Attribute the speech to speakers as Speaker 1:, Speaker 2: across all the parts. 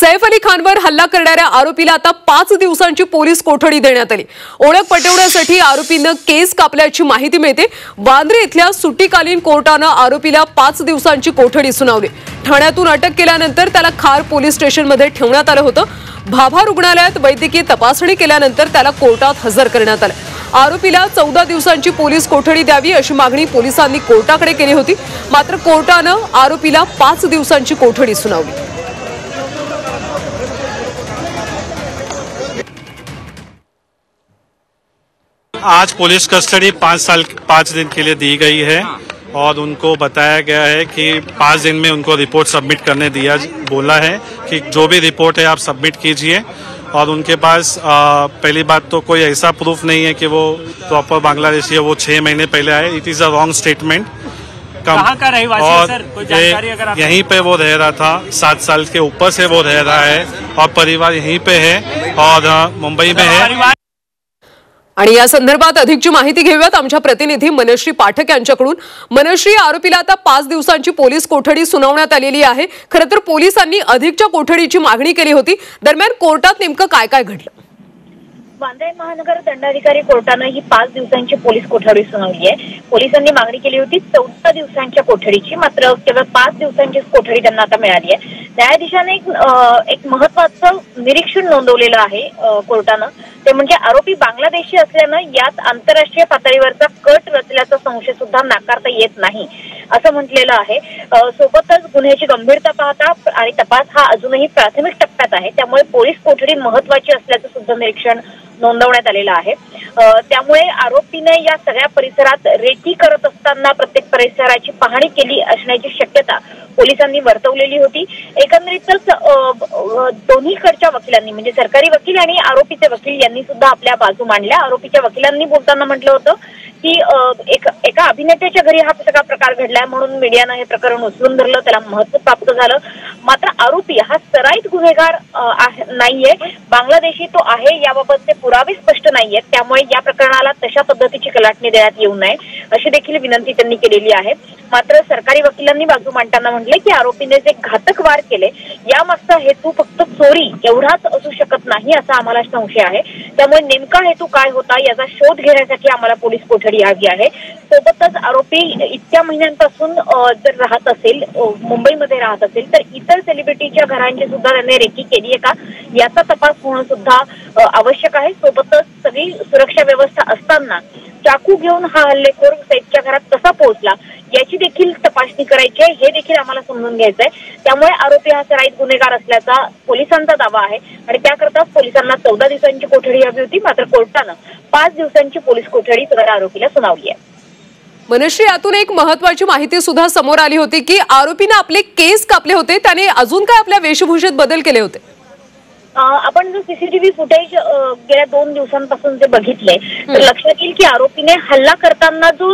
Speaker 1: सैफ अली खानवर हल्ला करणाऱ्या आरोपीला आता 5 दिवसांची पोलीस कोठडी देण्यात आली। ओळख पटवण्यासाठी आरोपीने केस कापल्याची माहिती मिळते। वांद्रे इथल्या सुट्टीकालीन कोर्टाने आरोपीला 5 दिवसांची कोठडी सुनावली। ठाण्यातून अटक केल्यानंतर त्याला खार पोलीस स्टेशनमध्ये ठेवण्यात आलं होतं। भाभा रुग्णालयात वैद्यकीय तपासणी केल्यानंतर त्याला कोर्टात हजर करण्यात आलं। आरोपीला 14 दिवसांची पोलीस कोठडी द्यावी अशी मागणी पोलिसांनी कोर्टाकडे केली होती, मात्र कोर्टाने आरोपीला 5 दिवसांची कोठडी सुनावली।
Speaker 2: आज पुलिस कस्टडी 5 दिन के लिए दी गई है और उनको बताया गया है कि 5 दिन में उनको रिपोर्ट सबमिट करने बोला है कि जो भी रिपोर्ट है आप सबमिट कीजिए। और उनके पास पहली बात तो कोई ऐसा प्रूफ नहीं है कि वो प्रॉपर बांग्लादेशी है, वो 6 महीने पहले आए। It is a wrong statement.
Speaker 3: कहाँ का रहवासी है सर? कोई जानकारी अगर आप
Speaker 2: यहीं पे वो रह रहा था, 7 साल के ऊपर से वो रह रहा है और परिवार यहीं पे है और मुंबई में है।
Speaker 1: आणि या संदर्भात अधिकची माहिती घेऊयात आमच्या प्रतिनिधी मनश्री पाठक यांच्याकडून। मनश्री, आरोपीला आता 5 दिवसांची पोलीस कोठडी सुनावण्यात आलेली आहे। खरं तर पोलिसांनी अधिकच्या कोठडीची मागणी केली होती। दरम्यान कोर्टात नेमकं काय काय घडलं?
Speaker 4: वांद्रे महानगर दंडाधिकारी कोर्टाने ही 5 दिवसांची पोलीस कोठडी सुनावली आहे। पोलिसांनी मागणी केली होती 14 दिवसांच्या कोठडीची, मात्र केवळ 5 दिवसांची कोठडी त्यांना आता मिळाली आहे। न्यायाधीशाने एक महत्त्वाचं निरीक्षण नोंदवलेलं आहे कोर्टानं, ते म्हणजे आरोपी बांगलादेशी असल्यानं यात आंतरराष्ट्रीय पातळीवरचा कट रचल्याचा संशय सुद्धा नाकारता येत नाही असं म्हटलेलं आहे। सोबतच गुन्ह्याची गंभीरता पाहता आणि तपास हा अजूनही प्राथमिक टप्प्यात आहे, त्यामुळे पोलीस कोठडी महत्त्वाची असल्याचं सुद्धा निरीक्षण नोंदवण्यात आलेलं आहे। त्यामुळे आरोपीने या सगळ्या परिसरात रेकी करत असताना प्रत्येक परिसराची पाहणी केली असण्याची शक्यता पोलिसांनी वर्तवलेली होती। एकंदरीतच दोन्हीकडच्या वकिलांनी म्हणजे सरकारी वकील आणि आरोपीचे वकील यांनी सुद्धा आपल्या बाजू मांडल्या। आरोपीच्या वकिलांनी बोलताना म्हटलं होतं की एका अभिनेत्याच्या घरी हा सगळा प्रकार घडलाय म्हणून मीडियानं हे प्रकरण उचलून धरलं, त्याला महत्त्व प्राप्त झालं। मात्र आरोपी हा सराईत गुन्हेगार नाहीये, बांगलादेशी तो आहे याबाबतचे पुरावे स्पष्ट नाहीयेत, त्यामुळे या प्रकरणाला तशा पद्धतीची कलाटणी देण्यात येऊ नये अशी देखील विनंती त्यांनी केलेली आहे। मात्र सरकारी वकिलांनी बाजू मांडताना म्हटले की आरोपीने जे घातक वार केले यामागचा हेतू फक्त चोरी एवढाच असू शकत नाही असा आम्हाला संशय आहे। त्यामुळे नेमका हेतू काय होता याचा शोध घेण्यासाठी आम्हाला पोलीस कोठडी हवी आहे। सोबतच आरोपी इतक्या महिन्यांपासून जर राहत असेल, मुंबईमध्ये राहत असेल, तर इतर सेलिब्रिटीच्या घरांची सुद्धा त्याने रेकी केली आहे का याचा तपास होणं सुद्धा आवश्यक आहे। सोबतच सगळी सुरक्षा व्यवस्था असताना चाकू घेऊन हा हल्लेखोर सैफच्या घरात कसा पोहोचला याची देखील तपासणी करायची आहे, हे देखील आम्हाला समजून घ्यायचं आहे। त्यामुळे आरोपी हा सराईत गुन्हेगार असल्याचा पोलिसांचा दावा आहे आणि त्याकरताच पोलिसांना 14 दिवसांची कोठडी हवी होती, मात्र कोर्टानं 5 दिवसांची पोलीस कोठडी सदर आरोपीला सुनावली आहे।
Speaker 1: मनश्री, यातून एक महत्त्वाची माहिती सुद्धा समोर आली होती की आरोपीने आपले केस कापले होते, त्याने अजून काय आपल्या वेशभूषेत बदल केले होते?
Speaker 4: आपण जर सीसीटीव्ही फुटेज गेल्या 2 दिवसांपासून जे बघितले तर लक्षात येईल की आरोपीने हल्ला करताना जो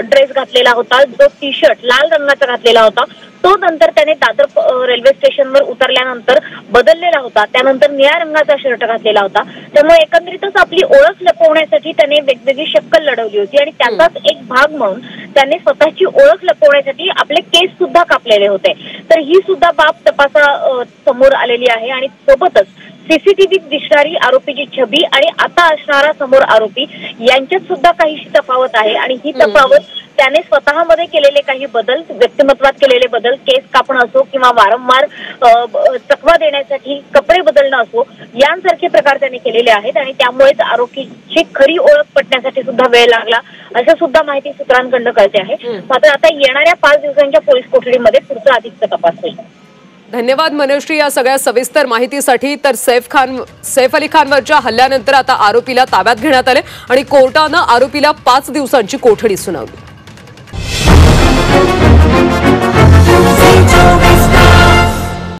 Speaker 4: ड्रेस घातलेला होता, जो टी शर्ट लाल रंगाचा घातलेला होता, तो नंतर त्याने दादर रेल्वे स्टेशनवर उतरल्यानंतर बदललेला होता। त्यानंतर निळ्या रंगाचा शर्ट घातलेला होता। त्यामुळे एकंदरीतच आपली ओळख लपवण्यासाठी त्याने वेगवेगळी शक्कल लढवली होती आणि त्याचाच एक भाग म्हणून त्याने स्वतःची ओळख लपवण्यासाठी आपले केस सुद्धा कापलेले होते। तर ही सुद्धा बाब तपासा समोर आलेली आहे आणि सोबतच सीसीटीव्हीत दिसणारी आरोपीची छबी आणि आता असणारा समोर आरोपी यांच्यात सुद्धा काहीशी तफावत आहे आणि ही तफावत त्याने स्वतःमध्ये केलेले काही बदल, व्यक्तिमत्वात केलेले बदल, केस कापणं असो किंवा वारंवार चकवा देण्यासाठी कपडे बदलणं असो, यांसारखे प्रकार त्याने केलेले आहेत आणि त्यामुळेच आरोपीची खरी ओळख पटण्यासाठी सुद्धा वेळ लागला असं सुद्धा माहिती सूत्रांकडून कळते आहे। मात्र आता येणाऱ्या 5 दिवसांच्या पोलीस कोठडीमध्ये पुढचा अधिकचा तपास होईल।
Speaker 1: धन्यवाद मनश्री या सगळ्या सविस्तर माहितीसाठी। तर सैफ अली खानवरच्या हल्ल्यानंतर आता आरोपीला ताब्यात घेण्यात आले आणि कोर्टाने आरोपीला 5 दिवसांची कोठडी सुनावली।